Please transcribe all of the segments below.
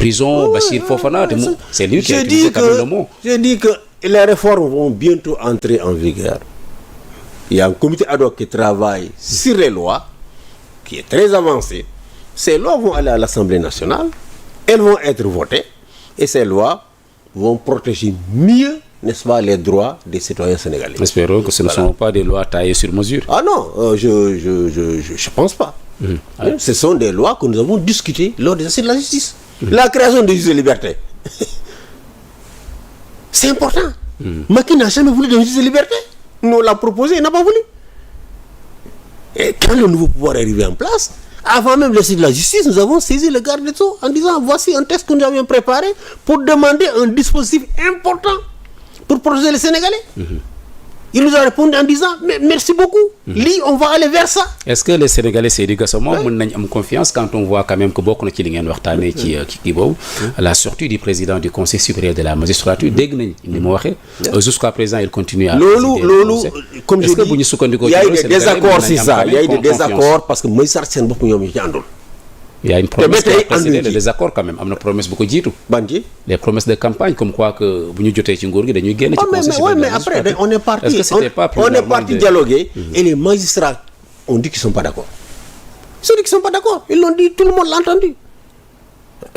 prison, Bachir Fofana, c'est lui qui a utilisé quand même le mot. Je dis que les réformes vont bientôt entrer en vigueur. Il y a un comité ad hoc qui travaille sur les lois, qui est très avancé. Ces lois vont aller à l'Assemblée nationale, elles vont être votées, et ces lois vont protéger mieux, n'est-ce pas, les droits des citoyens sénégalais. Espérons que ce ne sont pas des lois taillées sur mesure. Ah non, je pense pas. Ce sont des lois que nous avons discutées lors des assises de la justice. La création de juges de liberté. C'est important. Macky n'a jamais voulu de juge de liberté. Nous l'a proposé, il n'a pas voulu. Et quand le nouveau pouvoir est arrivé en place, avant même l'essai de la justice, nous avons saisi le garde des Sceaux en disant voici un texte que nous avions préparé pour demander un dispositif important pour protéger les Sénégalais. Il nous a répondu en disant mais merci beaucoup. Lui, on va aller vers ça. Est-ce que les Sénégalais c'est également ont confiance quand on voit quand même que beaucoup de gens à la sortie du président du Conseil supérieur de la magistrature, jusqu'à présent il continue à. Comme je dis, il y a eu des désaccords, c'est ça. Il y a eu des désaccords parce que Moïse Sartien beaucoup ñom ci andul. Il y a une promesse qui a précédé le désaccord quand même. Il y a une promesse beaucoup jitu. Les promesses de campagne comme quoi que bu ñu joté ci nguur gi dañuy génn ci conseil supérieur. Mais après on est parti dialoguer et les magistrats ont dit qu'ils sont pas d'accord. Ceux qui sont pas d'accord, ils l'ont dit, tout le monde l'a entendu.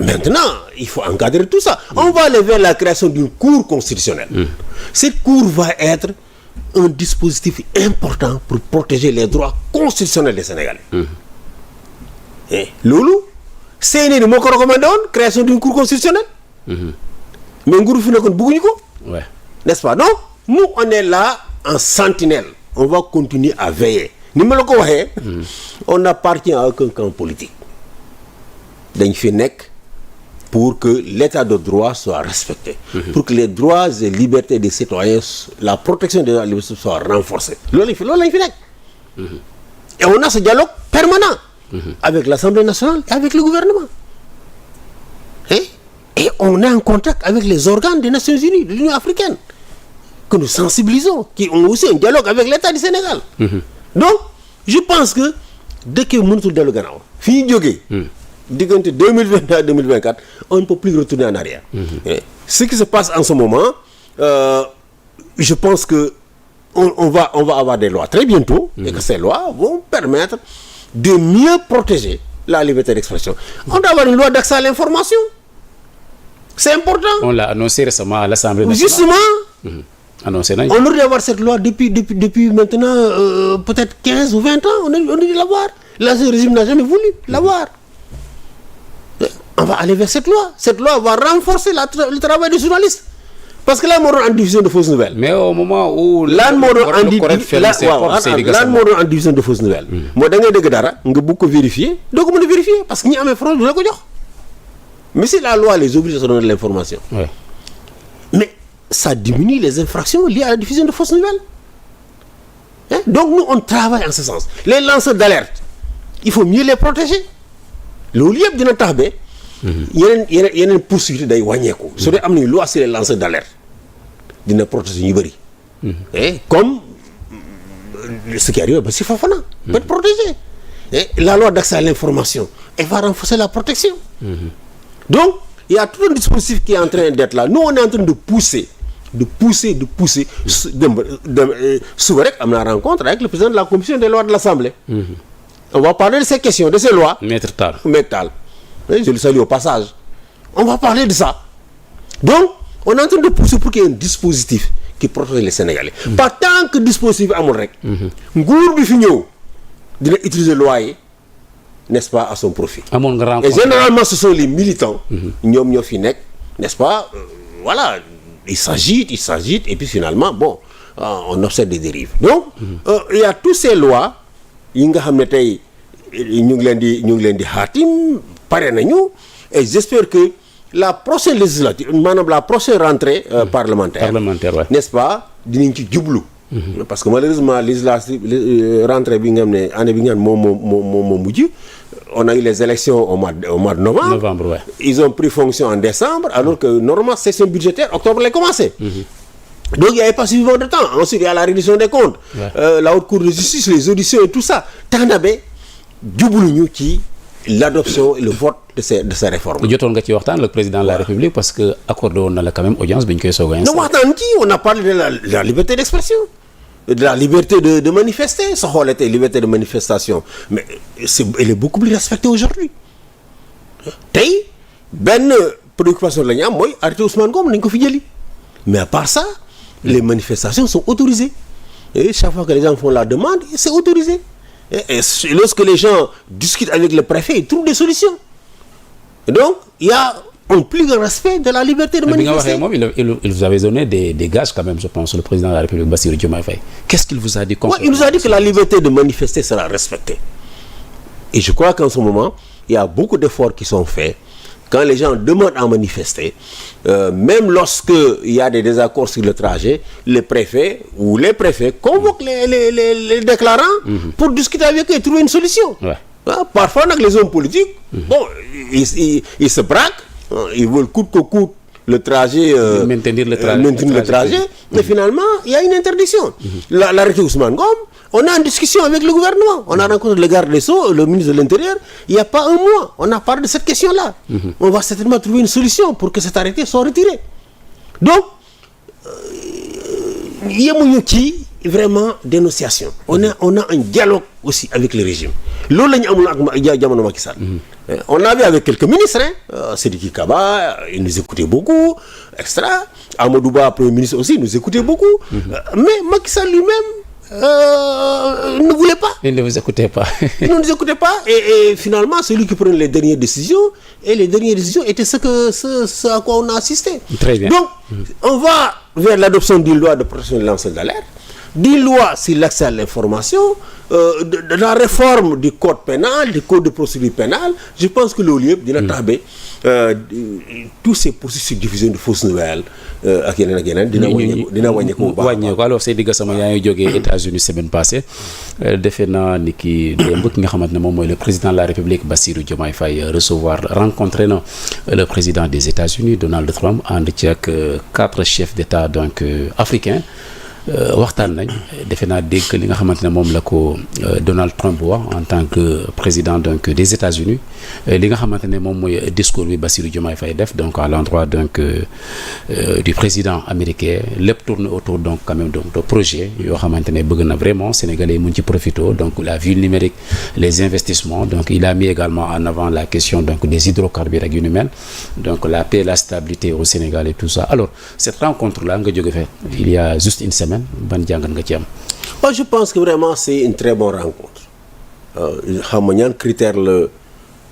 Maintenant, il faut encadrer tout ça. On va aller vers la création d'une cour constitutionnelle. Cette cour va être un dispositif important pour protéger les droits constitutionnels des Sénégalais. Loulou, c'est une recommandation création d'une cour constitutionnelle. Mais Ngourou fi nekkoon bëgguñu ko. N'est-ce pas? Donc, nous on est là en sentinelle. On va continuer à veiller. Ni ma la ko waxee, on n'appartient à aucun camp politique. Dañ fi nekk pour que l'état de droit soit respecté, pour que les droits et libertés des citoyens, la protection des droits et libertés soit renforcée. Loolu lañ fi nekk. Et on a ce dialogue permanent. Avec l'Assemblée nationale et avec le gouvernement. Et on est en contact avec les organes des Nations Unies, de l'Union africaine, que nous sensibilisons, qui ont aussi un dialogue avec l'État du Sénégal. Donc, je pense que dès que nous sommes dans le Ghana, fini de 2022 à 2024, on ne peut plus retourner en arrière. Ce qui se passe en ce moment, je pense que on va avoir des lois très bientôt, et que ces lois vont permettre de mieux protéger la liberté d'expression. On doit avoir une loi d'accès à l'information. C'est important. On l'a annoncé récemment à l'Assemblée nationale. Justement, on aurait dû avoir cette loi depuis maintenant peut-être 15 ou 20 ans. On aurait dû l'avoir. Là, ce régime n'a jamais voulu l'avoir. On va aller vers cette loi. Cette loi va renforcer le travail des journalistes. Parce que là, on est en diffusion de fausses nouvelles. Mais au moment où là, on est en diffusion de fausses nouvelles. Moi, dans les dara, on peut beaucoup vérifier. Donc, on peut vérifier parce qu'il y a un fraude. Mais si la loi les oblige à donner de l'information, mais ça diminue les infractions liées à la diffusion de fausses nouvelles. Donc, nous, on travaille en ce sens. Les lanceurs d'alerte, il faut mieux les protéger. Le lieu de notre tabé, il y a une poursuite d'aïwanyeko. Sur les lois, c'est les lanceurs d'alerte. D'une protection ibéri. Comme ce qui arrive, c'est Fofana. Peut être protégé. La loi d'accès à l'information, elle va renforcer la protection. Donc, il y a tout un dispositif qui est en train d'être là. Nous, on est en train de pousser. Souvent, on a une rencontre avec le président de la commission des lois de l'Assemblée. On va parler de ces questions, de ces lois. Maître Tal. Je le salue au passage. On va parler de ça. Donc, on est en train de pousser pour qu'il y ait un dispositif qui protège les Sénégalais. Pas tant que dispositif à mon règle. Ngour Bifigno, de utiliser la loi, n'est-ce pas, à son profit. Et généralement, ce sont les militants, n'est-ce pas, voilà, ils s'agitent, et puis finalement, bon, on observe des dérives. Donc, il y a toutes ces lois, et j'espère que la prochaine législature, madame, la prochaine rentrée parlementaire, n'est-ce pas, parce que malheureusement, rentrée on a eu les élections au mois de novembre. Ils ont pris fonction en décembre, alors que normalement, session budgétaire, octobre, elle a commencé. Donc il n'y avait pas suffisamment de temps. Ensuite, il y a la reddition des comptes, la haute cour de justice, les auditions et tout ça. Tanabé, l'adoption et le vote de ces réformes. jotoon nga ci waxtaan le président de la République parce que accordé woon na la quand même audience bi ñu koy soog a installé. non waxtaan ci on a parlé de la liberté d'expression, de la liberté de manifester. soo xoolee tey liberté de manifestation mais elle est beaucoup plus respectée aujourd'hui. tey benn préoccupation la ñu am mooy arrêté Ousmane Ngom nañ ko fi jëli, mais à part ça les manifestations sont autorisées et chaque fois que les gens font la demande c'est autorisé. Et lorsque les gens discutent avec le préfet, ils trouvent des solutions. Donc, il y a un plus grand respect de la liberté de manifester. Il vous avait donné des gages quand même, je pense, le président de la République, Bassirou Diomaye Faye. Qu'est-ce qu'il vous a dit concrètement? Il nous a dit que la liberté de manifester sera respectée. Et je crois qu'en ce moment, il y a beaucoup d'efforts qui sont faits. Quand les gens demandent à manifester, même lorsqu'il y a des désaccords sur le trajet, les préfets convoquent les déclarants pour discuter avec eux et trouver une solution. Ouais. Parfois, les hommes politiques, ils se braquent, ils veulent coûte que coûte le trajet, maintenir le trajet. Mais finalement, il y a une interdiction. L'arrêté Ousmane Ngom, on a une discussion avec le gouvernement. On a rencontré le garde des Sceaux, le ministre de l'Intérieur. Il n'y a pas un mois, on a parlé de cette question-là. On va certainement trouver une solution pour que cet arrêté soit retiré. Donc, il y a vraiment dénonciation. On a un dialogue aussi avec le régime. On a vu avec quelques ministres, Sidiki Kaba, il nous écoutait beaucoup, extra. Amadou Ba, Premier ministre aussi, il nous écoutait beaucoup. Mais Macky Sall lui-même ne voulait pas. Il ne vous écoutait pas. Il ne nous écoutait pas. Et finalement, c'est lui qui prenait les dernières décisions. Et les dernières décisions étaient ce à quoi on a assisté. Très bien. Donc, on va vers l'adoption d'une loi de protection des lanceurs d'alerte, d'une loi sur l'accès à l'information, de la réforme du code pénal, du code de procédure pénale. Je pense que le lieu dina taxé tous ces processus de diffusion de fausses nouvelles ak yeneen dina wàññeeku bu baax. Alors Seydi Gassama yaa ngi jógee États-Unis semaine passée defe naa ni ki démb ki nga xamante ne moom mooy le président de la République Bassirou Diomaye Faye rencontré na le président des États-Unis Donald Trump ànd ci ak 4 chefs d'État donc africains. waxtaan nañ defe naa dégg li nga xamante ne moom la ko Donald Trump wax en tant que président donc des États-Unis li nga xamante ne moom mooy discours bi Bassirou Diomaye Faye def donc à l'endroit donc du président américain lépp tourne autour donc quand même donc de projet yoo xamante ne bëgg na vraiment sénégalais yi mun ci profité donc la ville numérique les investissements donc il a mis également en avant la question donc des hydrocarbures ak yu ni mel donc la paix la stabilité au Sénégal et tout ça. Alors cette rencontre là nga jóge fe il y a juste une semaine ban jàngat nga ci am. Je pense que vraiment c'est une très bonne rencontre. Xam nga ñaan critère la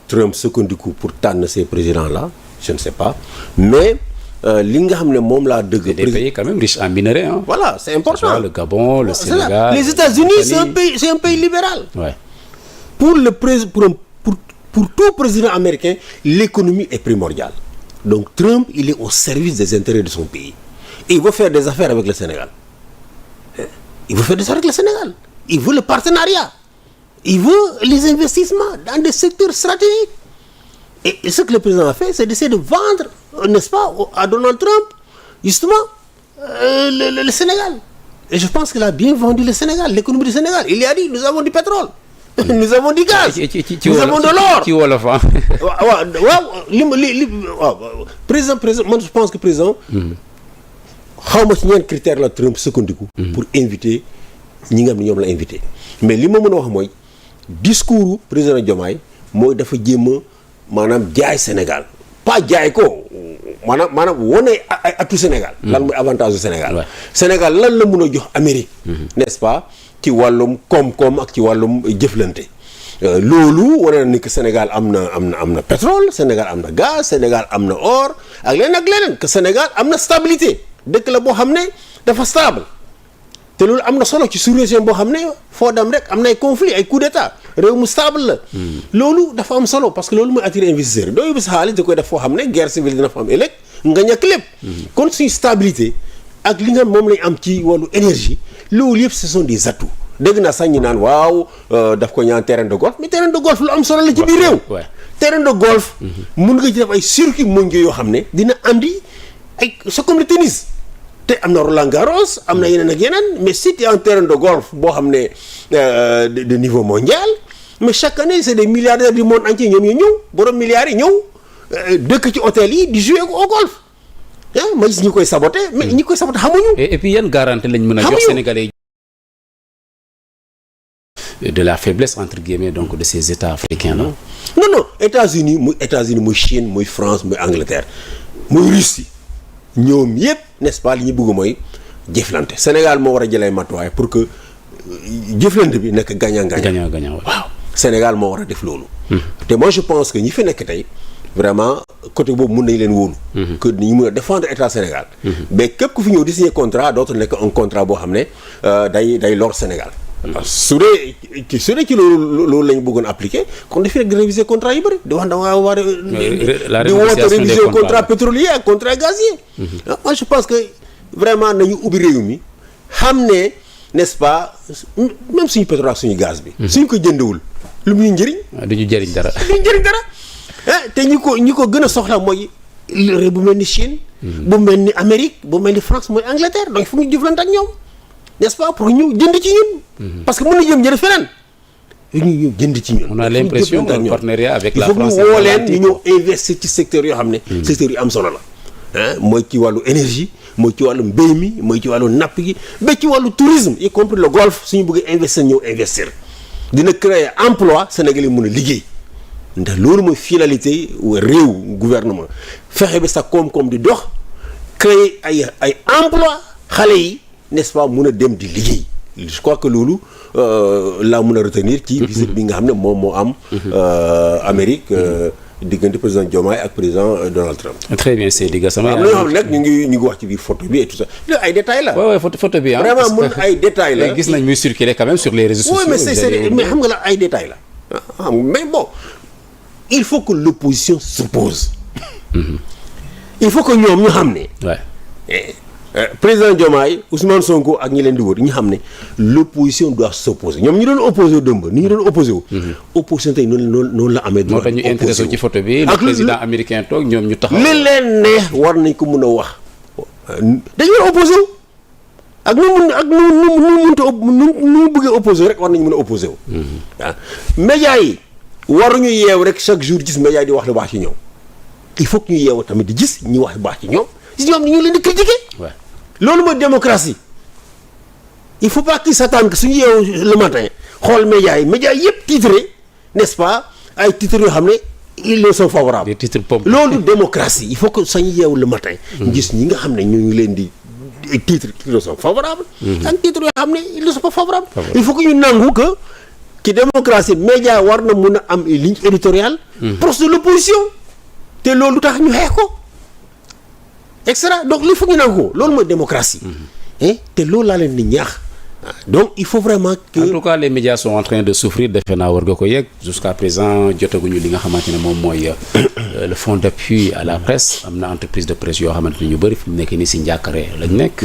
Trump sukkandiku pour tànn ces présidents là je ne sais pas mais li nga xam ne moom laa dëgg. des pays quand même riches en minerais hein. Voilà, c'est important. Le Gabon, le Sénégal. Les États-Unis c'est un pays libéral. Ouais. Pour tout président américain, l'économie est primordiale. Donc Trump, il est au service des intérêts de son pays. Et il veut faire des affaires avec le Sénégal. Il veut faire des affaires avec le Sénégal. Il veut le partenariat. Il veut les investissements dans des secteurs stratégiques. Et ce que le président a fait, c'est d'essayer de vendre, n'est-ce pas, à Donald Trump, justement, le Sénégal. Et je pense qu'il a bien vendu le Sénégal, l'économie du Sénégal. Il a dit, nous avons du pétrole. Nous avons du gaz. Nous avons de l'or. Président, moi je pense que président, xawma ci ñeen critère la Trump sukkandiku pour inviter ñi nga xam ne ñoom la invité. Mais li ma mën a wax mooy discours président Diomaye mooy dafa jéem a maanaam jaay Sénégal pas jaay ko maanaam wane atu Sénégal. lan mooy avantage du Sénégal. Sénégal lan la mën a jox Amérique. n'est-ce pas ci wàllum koom-koom ak ci wàllum jëflante. loolu wane na ni que Sénégal am na pétrole, Sénégal am na gaz, Sénégal am na or ak leneen que Sénégal am na stabilité. dëkk la boo xam ne dafa stable te loolu am na solo ci sous-région boo xam ne foo dem rek am na ay conflit ay coup d'état réew mu stable la. loolu dafa am solo parce que loolu mooy attirer investisseurs yi doo yóbbu sa xaalis da koy def foo xam ne guerre civile dina fa am ëllëg nga ñàkk lépp. kon suñu stabilité ak li nga moom lañ am ci wàllu énergie loolu yëpp ce sont des atouts. dégg naa sax ñu naan waaw daf ko ñaan terrain de golf mais terrain de golf lu am solo la ci biir réew. terrain de golf. mun nga ci def ay circuits mondiaux yoo xam ne dina andi ay c'est comme le tennis. te am na Roland Garros am na yeneen ak yeneen mais si tu es un terrain de golf boo xam ne de niveau mondial mais chaque année c'est des milliardaires du monde entier ñoom ñoo ñëw borom milliards yi ñëw dëkk ci hôtel yi di jouer au golf ma gis ñi koy saboté mais ñi koy saboté xamuñu. et puis yan garantie lañ mën a jox Sénégalais de la faiblesse entre guillemets donc de ces États africains là. non États-Unis muy Chine muy France muy Angleterre muy Russie ñoom yëpp n'est-ce pas li ñu bëgg mooy jëflante Sénégal moo war a jëlee matuwaay pour que jëflante bi nekk gagnant-gagnant. waaw Sénégal moo war a def loolu. te moi je pense que ñi fi nekk tey vraiment côté boobu mun nañ leen wóolu. que ñu mun a défendre état Sénégal. mais képp ku fi ñëw di signer contrat dootul nekk un contrat boo xam ne day lor Sénégal. su dee ci loolu lañ bëggoon appliquer kon dafay rek di réviser contrat yu bëri di wax da nga war a di woote réviser contrat pétrolier ak contrat gazier. moi je pense que vraiment nañu ubbi réew mi xam ne n'est-ce pas même suñu pétrole ak suñu gaz bi. suñ ko jëndewul lu muy njëriñ. du ñu jëriñ dara. te ñi ko gën a soxla mooy réew bu mel ni Chine. bu mel ni Amérique bu mel ni France mooy Angleterre donc il faut ñu jëflante ak ñoom. n'est-ce pas pour ñu jënd ci ñun. parce que mën na jëm jënd feneen. ñu jënd ci ñun. on a l'impression d'un partenariat avec la France. il faut que ñu woo leen ñu ñëw investir ci secteur yoo xam ne. secteur yu am solo la. mooy ci wàllu énergie mooy ci wàllu mbéy mi mooy ci wàllu napp gi ba ci wàllu tourisme y compris le golf suñu bëggee investir ñëw investir. dina créer emploi Sénégal yi mën a liggéey ndax loolu mooy finalité réew gouvernement fexe ba sa koom-koom di dox créer ay emploi xale yi. n'est-ce pas mun a dem di liggéey je crois que loolu laa mun a retenir ci visite bi nga xam ne moom moo am Amérique diggante président Diomaye ak président Donald Trump. très bien Seydi Gassama. am na ñoo xam ne nag ñu ngi wax ci biir photo bi et tout ça ay détails la. waaw photo bi vraiment mun ay détails la. gis nañ muy circuler quand même sur les réseaux sociaux. mais xam nga la ay détails la. mais bon il faut que l'opposition s'oppose. il faut que ñoom ñu xam ne. président Diomaye Ousmane Sonko ak ñi leen di wër ñu xam ne l'opposition doit s'opposer ñoom ñu doon opposé wu dëmb ni ñu doon opposé wu. opposition tey noonu la amee. moo tax ñu intéressé ci photo bi. le président américain toog ñoom ñu taxaw. li leen neex war nañ ko mun a wax dañu war a opposé wu ak nu bëggee opposé rek war nañu mën a opposé wu. waaw médias yi waruñu yeew rek chaque jour gis médias yi di wax lu baax ci ñoom il faut que ñu yeewu tamit di gis ñi wax lu baax ci ñoom si ñoom ñu leen di critiquer. loolu mooy démocratie il faut pas qu'ils s'attendent que suñu yeewu le matin xool médias yi yëpp titré n'est-ce pas ay titres yoo xam ne ils leur sont favorables. des titres pompeux. loolu démocratie il faut que sañu yeewu le matin. gis ñi nga xam ne ñu ngi leen di titres qui leur sont favorables. ak titres yoo xam ne ils ne sont pas favorables. il faut que ñu nangu que ci démocratie média war na mun a am une ligne éditoriale. proche de l'opposition te loolu tax ñu xeex ko. etc donc li foog ñu nangu ko loolu mooy démocratie. te loolu laa leen di ñaax. donc il faut vraiment que. en tout cas les médias sont en train de souffrir defe naa war nga ko yegg jusqu'à présent jotaguñu li nga xamante ne moom mooy le fonds d'appui à la presse am na entreprise de presse yoo xamante ne ñu bëri fi mu nekk nii si njàkkare lañ nekk.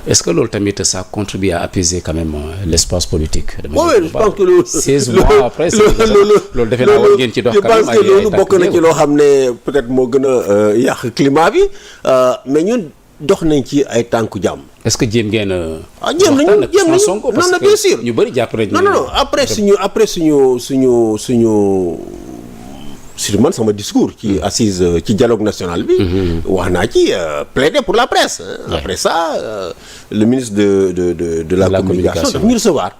est-ce que loolu tamit ça contribue à apaiser quand même l'espace politique. je pense que loolu 16 mois après. loolu defe naa war ngeen ci dox. je pense que loolu bokk na ci loo xam ne peut-être moo gën a yàq climat bi mais ñun. dox nañ ci ay tànku jàmm. est-ce que jéem ngeen a. jéem nañu parce que bien sûr ñu bëri jàpp nañu. non après suñu surtout man sama discours. ci assise ci dialogue national bi. wax naa ci plaider pour la presse. après ça le ministre de la communication daf ñu recevoir.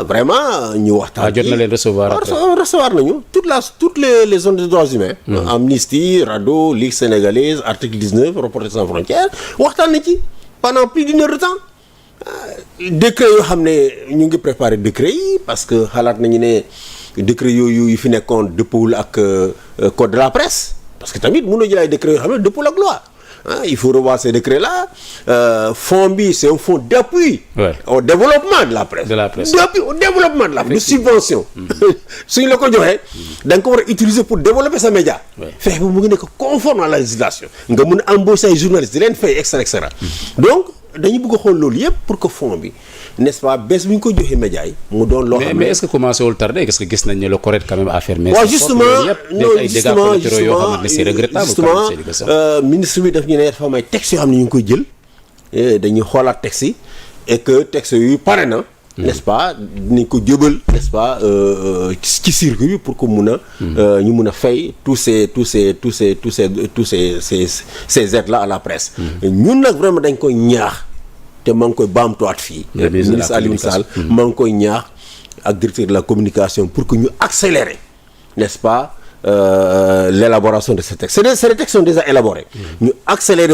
vraiment ñu waxtaan. jot na leen recevoir recevoir nañu toutes les zones de droits humains. Amnesty RADDHO Ligue sénégalaise article 19 Reporters sans frontières waxtaan na ci pendant plus d'une heure de temps. décret yoo xam ne ñu ngi préparer décret yi parce que xalaat nañu ne décret yooyu yu fi nekkoon dëppawul ak code de la presse parce que tamit mën na jël ay décret yoo xam ne dëppawul ak loi. il faut revoir ces décrets-là fonds bi c'est un fonds d'appui au développement de la presse. d'appui au développement de la presse. de subvention. suñu la ko joxee da nga ko war a utiliser pour développer sa média. fexe ba mu ngi nekk conforme à la législation. nga mun a embaucher ay journalistes di leen fay et cetera. donc dañu bëgg a xool loolu yëpp pour que fonds bi n'est-ce pas bés bu ñu ko joxee média yi mu doon loo xam ne mais est-ce que commencé wul tardé est-ce que gis nañ ne le correct quand même à faire. waaw justement ministre bi daf ñu ne dafa am ay textes yoo xam ne ñu ngi koy jël dañuy xoolaat textes yi et que textes yu pare na n'est-ce pas dinañ ko jëbal n'est-ce pas ci circuit bi pour que mun a ñu mun a fay tous ces aides là à la presse. ñun nag vraiment dañ koy ñaax te maa ngi koy baamtuwaat fii. ministre Alioune Sall maa ngi koy ñaax ak directeur de la communication pour que ñu accélérer n'est-ce pas l'élaboration de ces textes. Ces textes sont déjà élaborés. ñu accélérer